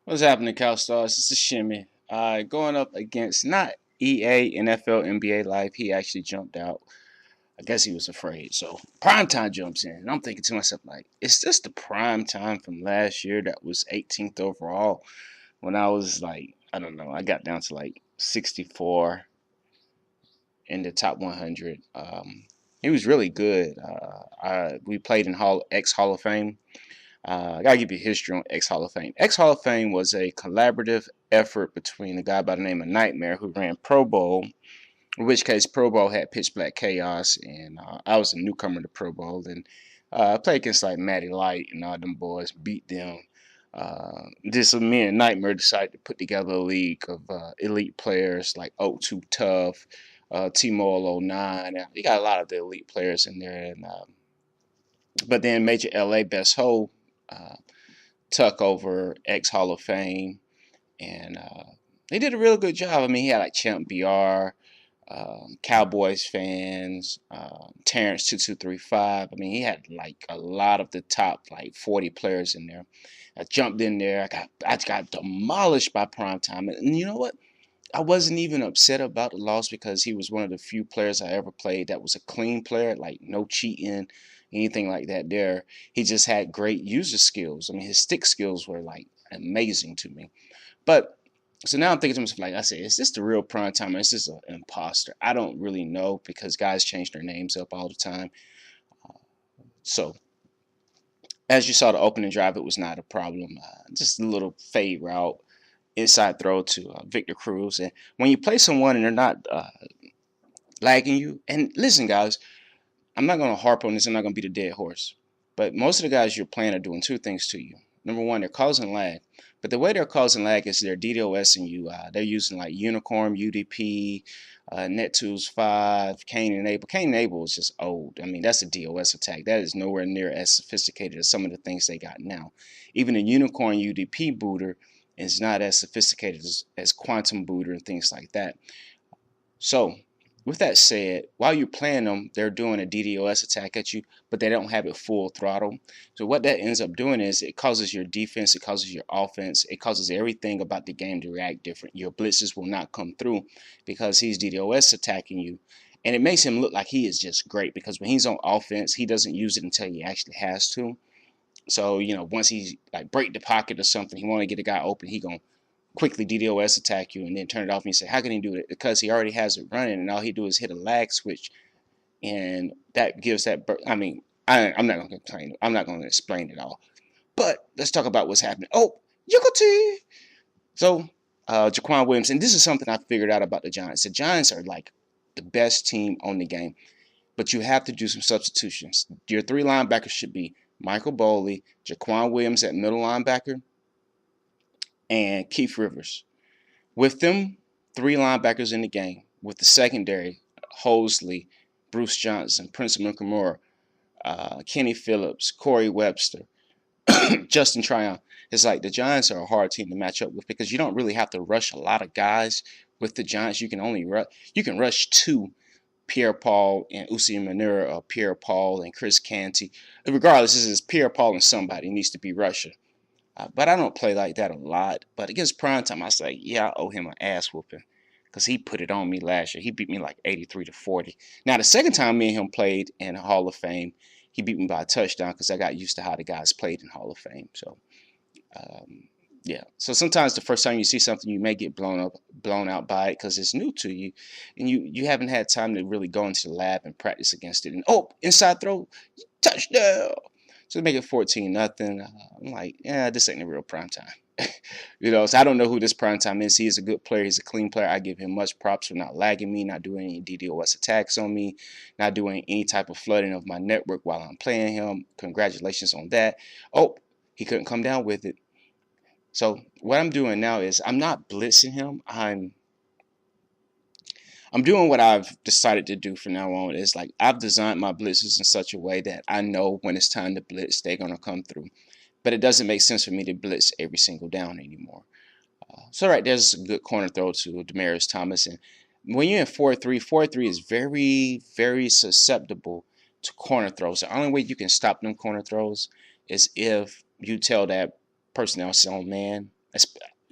What's happening, Cal Stars? This is Shimmy. Going up against not EA, NFL, NBA Live. He actually jumped out. I guess he was afraid. So Primetime jumps in. And I'm thinking to myself, like, is this the Primetime from last year that was 18th overall? When I was like, I don't know, I got down to like 64 in the top 100. He was really good. We played in X Hall of Fame. I gotta give you history on X Hall of Fame. X Hall of Fame was a collaborative effort between a guy by the name of Nightmare who ran Pro Bowl, in which case Pro Bowl had Pitch Black Chaos, and I was a newcomer to Pro Bowl, and I played against like Matty Light and all them boys, beat them. Just me and Nightmare decided to put together a league of elite players like O2 Tough, T-Mole '09. You got a lot of the elite players in there, and but then Major LA Best Ho uh, tuck over ex Hall of Fame, and they did a real good job. I mean, he had like Champ BR, Cowboys fans, Terrence 2235. I mean, he had like a lot of the top like 40 players in there. I jumped in there. I got demolished by Primetime, and you know what? I wasn't even upset about the loss because he was one of the few players I ever played that was a clean player, like no cheating, anything like that there. He just had great user skills. I mean, his stick skills were like amazing to me. But so now I'm thinking to myself, like I said, is this the real prime time or is this an imposter? I don't really know because guys change their names up all the time. So as you saw the opening drive, it was not a problem. Just a little fade route, inside throw to Victor Cruz. And when you play someone and they're not lagging you, and listen, guys, I'm not going to harp on this. I'm not going to beat a dead horse. But most of the guys you're playing are doing two things to you. Number one, they're causing lag. But the way they're causing lag is they're DDoSing you. They're using like Unicorn, UDP, NetTools 5, Cain and Abel. Cain and Abel is just old. I mean, that's a DOS attack. That is nowhere near as sophisticated as some of the things they got now. Even a Unicorn UDP booter is not as sophisticated as Quantum Booter and things like that. So, with that said, while you're playing them, they're doing a DDoS attack at you, but they don't have it full throttle. So what that ends up doing is it causes your defense, it causes your offense, it causes everything about the game to react different. Your blitzes will not come through because he's DDoS attacking you. And it makes him look like he is just great because when he's on offense, he doesn't use it until he actually has to. So, once he's like break the pocket or something, he want to get a guy open, he going to quickly DDoS attack you and then turn it off and you say, how can he do it? Because he already has it running and all he do is hit a lag switch and that gives that, I mean, I'm not going to complain. I'm not going to explain it all. But let's talk about what's happening. Oh, Yucati! So, Jaquan Williams, and this is something I figured out about the Giants. The Giants are like the best team on the game, but you have to do some substitutions. Your three linebackers should be Michael Boley, Jaquan Williams at middle linebacker, and Keith Rivers. With them three linebackers in the game, with the secondary, Hosley, Bruce Johnson, Prince Mukamura, Kenny Phillips, Corey Webster, Justin Tryon, it's like the Giants are a hard team to match up with because you don't really have to rush a lot of guys with the Giants. You can only rush two, Pierre Paul and Usi Manura, or Pierre Paul and Chris Canty. Regardless, this is Pierre Paul and somebody needs to be rushing. But I don't play like that a lot. But against Primetime, I say, yeah, I owe him an ass whooping because he put it on me last year. He beat me like 83-40. Now, the second time me and him played in Hall of Fame, he beat me by a touchdown because I got used to how the guys played in Hall of Fame. So, yeah. So sometimes the first time you see something, you may get blown out by it because it's new to you, and you haven't had time to really go into the lab and practice against it. And inside throw, touchdown. So make it 14-0. I'm like, yeah, this ain't a real prime time. So I don't know who this prime time is. He is a good player. He's a clean player. I give him much props for not lagging me, not doing any DDoS attacks on me, not doing any type of flooding of my network while I'm playing him. Congratulations on that. Oh, he couldn't come down with it. So what I'm doing now is I'm not blitzing him. I'm doing what I've decided to do from now on. Is like I've designed my blitzes in such a way that I know when it's time to blitz, they're going to come through. But it doesn't make sense for me to blitz every single down anymore. So right there's a good corner throw to Demaryius Thomas. And when you're in 4-3, 4-3 is very, very susceptible to corner throws. The only way you can stop them corner throws is if you tell that person else on man,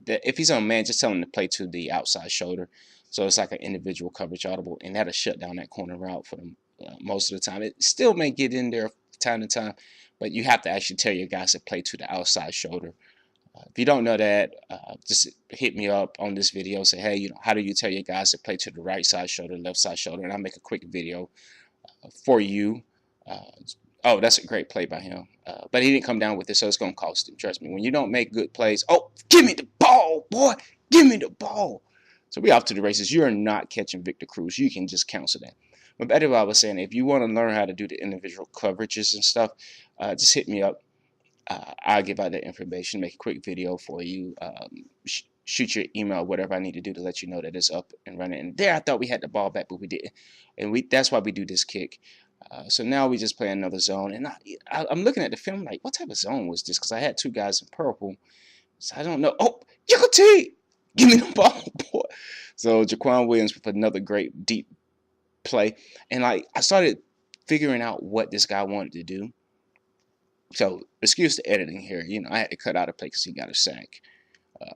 If he's on man, just tell him to play to the outside shoulder. So it's like an individual coverage audible, and that'll shut down that corner route for them most of the time. It still may get in there time to time, but you have to actually tell your guys to play to the outside shoulder. If you don't know that, just hit me up on this video. Say, hey, how do you tell your guys to play to the right side shoulder, left side shoulder? And I'll make a quick video for you. Uh, oh, that's a great play by him. But he didn't come down with it, so it's going to cost him. Trust me. When you don't make good plays, oh, give me the ball, boy. Give me the ball. So we off to the races. You're not catching Victor Cruz. You can just cancel that. But better what I was saying, if you want to learn how to do the individual coverages and stuff, just hit me up. I'll give out that information, make a quick video for you, shoot your email, whatever I need to do to let you know that it's up and running. And there I thought we had the ball back, but we didn't. And that's why we do this kick. So now we just play another zone. And I'm looking at the film like, what type of zone was this? Because I had two guys in purple. So I don't know. Oh, Yucati! Give me the ball, boy. So Jaquan Williams with another great deep play. And like I started figuring out what this guy wanted to do. So excuse the editing here. I had to cut out a play because he got a sack.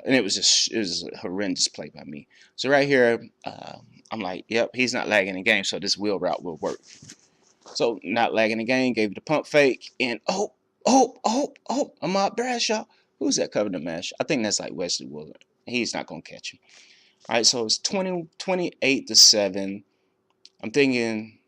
And it was a horrendous play by me. So right here, I'm like, yep, he's not lagging the game, so this wheel route will work. So not lagging the game, gave the pump fake, and Ahmad Bradshaw. Who's that covering the mesh? I think that's like Wesley Willard. He's not going to catch him. All right, so it's 28-7. I'm thinking,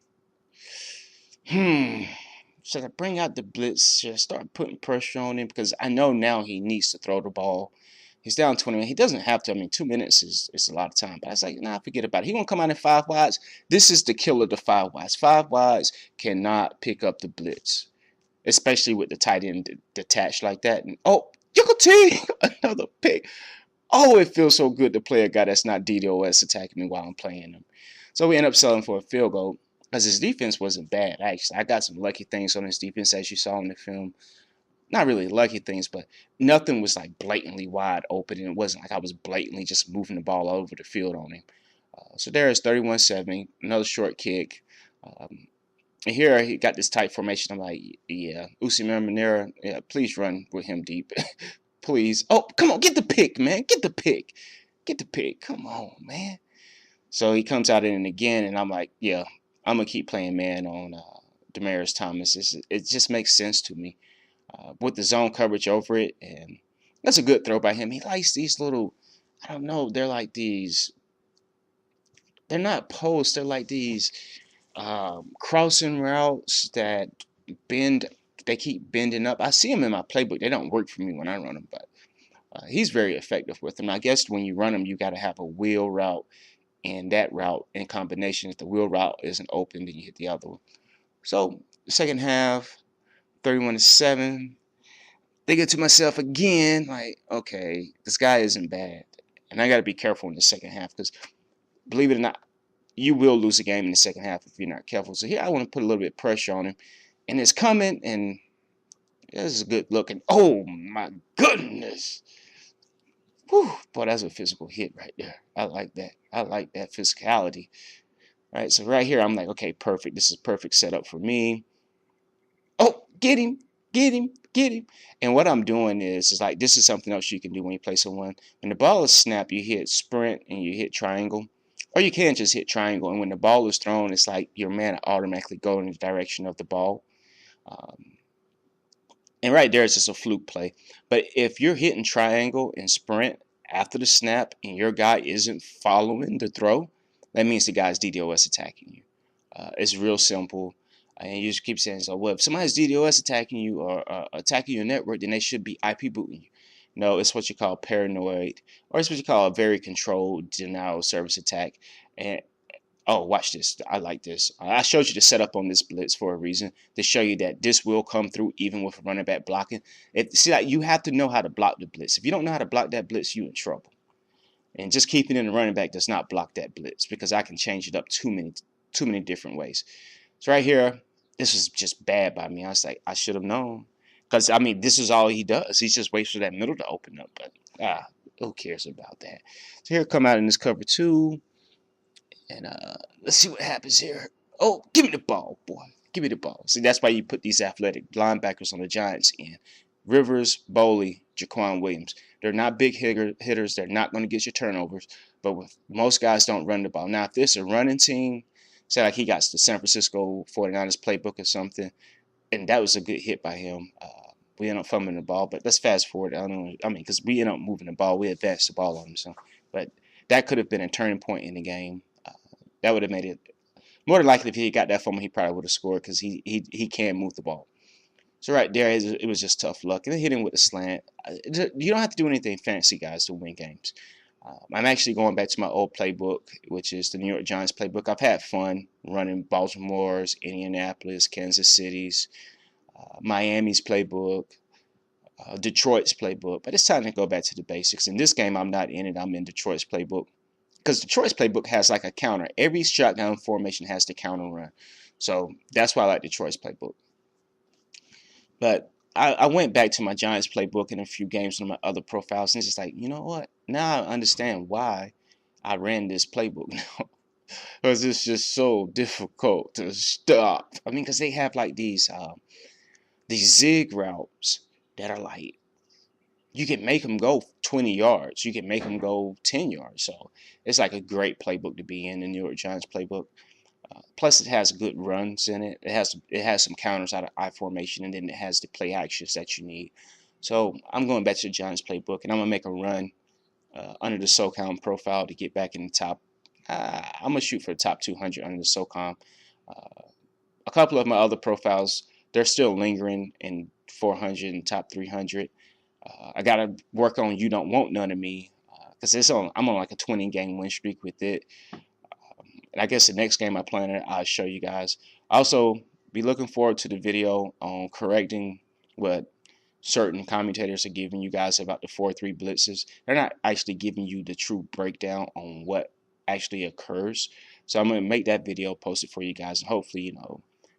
should I bring out the blitz? Should I start putting pressure on him? Because I know now he needs to throw the ball. He's down 21. He doesn't have to. I mean, 2 minutes is a lot of time. But I was like, nah, forget about it. He's going to come out in 5 wides. This is the killer of the 5 wides. 5 wides cannot pick up the blitz, especially with the tight end detached like that. And, you can see another pick. Oh, it feels so good to play a guy that's not DDoS attacking me while I'm playing him. So we end up selling for a field goal because his defense wasn't bad, actually. I got some lucky things on his defense, as you saw in the film. Not really lucky things, but nothing was like blatantly wide open, and it wasn't like I was blatantly just moving the ball all over the field on him. So there is 31-7, another short kick. And here he got this tight formation. I'm like, yeah, Usimir Manera, yeah, please run with him deep. Please. Oh, come on, get the pick, man. Get the pick. Get the pick. Come on, man. So he comes out in it again, and I'm like, yeah, I'm going to keep playing man on Demaryius Thomas. It just makes sense to me. With the zone coverage over it, and that's a good throw by him. He likes these little, I don't know, they're like these, they're not posts, they're like these crossing routes that bend, they keep bending up. I see them in my playbook. They don't work for me when I run them, but he's very effective with them. I guess when you run them, you got to have a wheel route and that route in combination. If the wheel route isn't open, then you hit the other one. So the second half, 31-7. Thinking to myself again, like, okay, this guy isn't bad. And I got to be careful in the second half because, believe it or not, you will lose a game in the second half if you're not careful. So here I want to put a little bit of pressure on him. And it's coming, and this is a good look. And, oh, my goodness. Whew, boy, that's a physical hit right there. I like that. I like that physicality. All right, so right here, I'm like, okay, perfect. This is perfect setup for me. Oh, get him. Get him, get him. And what I'm doing is like, this is something else you can do when you play someone. When the ball is snapped, you hit sprint and you hit triangle. Or you can just hit triangle. And when the ball is thrown, it's like your man automatically go in the direction of the ball. And right there, it's just a fluke play. But if you're hitting triangle and sprint after the snap and your guy isn't following the throw, that means the guy's DDoS attacking you. It's real simple. And you just keep saying, so, well, if somebody's DDoS attacking you or attacking your network, then they should be IP booting you. No, it's what you call paranoid, or it's what you call a very controlled denial of service attack. And, oh, watch this. I like this. I showed you the setup on this blitz for a reason, to show you that this will come through even with a running back blocking. See, like, you have to know how to block the blitz. If you don't know how to block that blitz, you're in trouble. And just keeping it in the running back does not block that blitz, because I can change it up too many different ways. So right here, this was just bad by me. I was like, I should have known. Because, I mean, this is all he does. He just waits for that middle to open up. But, who cares about that? So here, come out in this cover 2. And let's see what happens here. Oh, give me the ball, boy. Give me the ball. See, that's why you put these athletic linebackers on the Giants end. Rivers, Boley, Jaquan Williams. They're not big hitters. They're not going to get you turnovers. But with most guys don't run the ball. Now, if this is a running team, say like he got the San Francisco 49ers playbook or something, and that was a good hit by him. We ended up fumbling the ball, but let's fast forward. Because we ended up moving the ball, we advanced the ball on him. So, but that could have been a turning point in the game. That would have made it more than likely if he got that fumble, he probably would have scored because he can move the ball. So right there, it was just tough luck, and then hit him with the slant. You don't have to do anything fancy, guys, to win games. I'm actually going back to my old playbook, which is the New York Giants playbook. I've had fun running Baltimore's, Indianapolis, Kansas City's, Miami's playbook, Detroit's playbook, but it's time to go back to the basics. In this game, I'm not in it. I'm in Detroit's playbook because Detroit's playbook has like a counter. Every shotgun formation has the counter run, so that's why I like Detroit's playbook. But I went back to my Giants playbook in a few games on my other profiles, and it's just like, you know what? Now I understand why I ran this playbook now. Because it's just so difficult to stop. I mean, because they have like these zig routes that are like, you can make them go 20 yards. You can make them go 10 yards. So it's like a great playbook to be in, the New York Giants playbook. Plus, it has good runs in it. It has some counters out of I formation, and then it has the play actions that you need. So I'm going back to the Giants playbook, and I'm gonna make a run under the SOCOM profile to get back in the top. I'm gonna shoot for the top 200 under the SOCOM. A couple of my other profiles, they're still lingering in 400 and top 300. I gotta work on You Don't Want None of Me because I'm on like a 20 game win streak with it. And I guess the next game I plan it, I'll show you guys. Also, be looking forward to the video on correcting what certain commentators are giving you guys about the 4-3 blitzes. They're not actually giving you the true breakdown on what actually occurs. So I'm going to make that video, post it for you guys, and hopefully,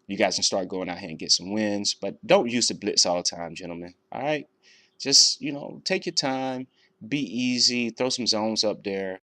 you guys can start going out here and get some wins. But don't use the blitz all the time, gentlemen. All right? Just, take your time, be easy, throw some zones up there.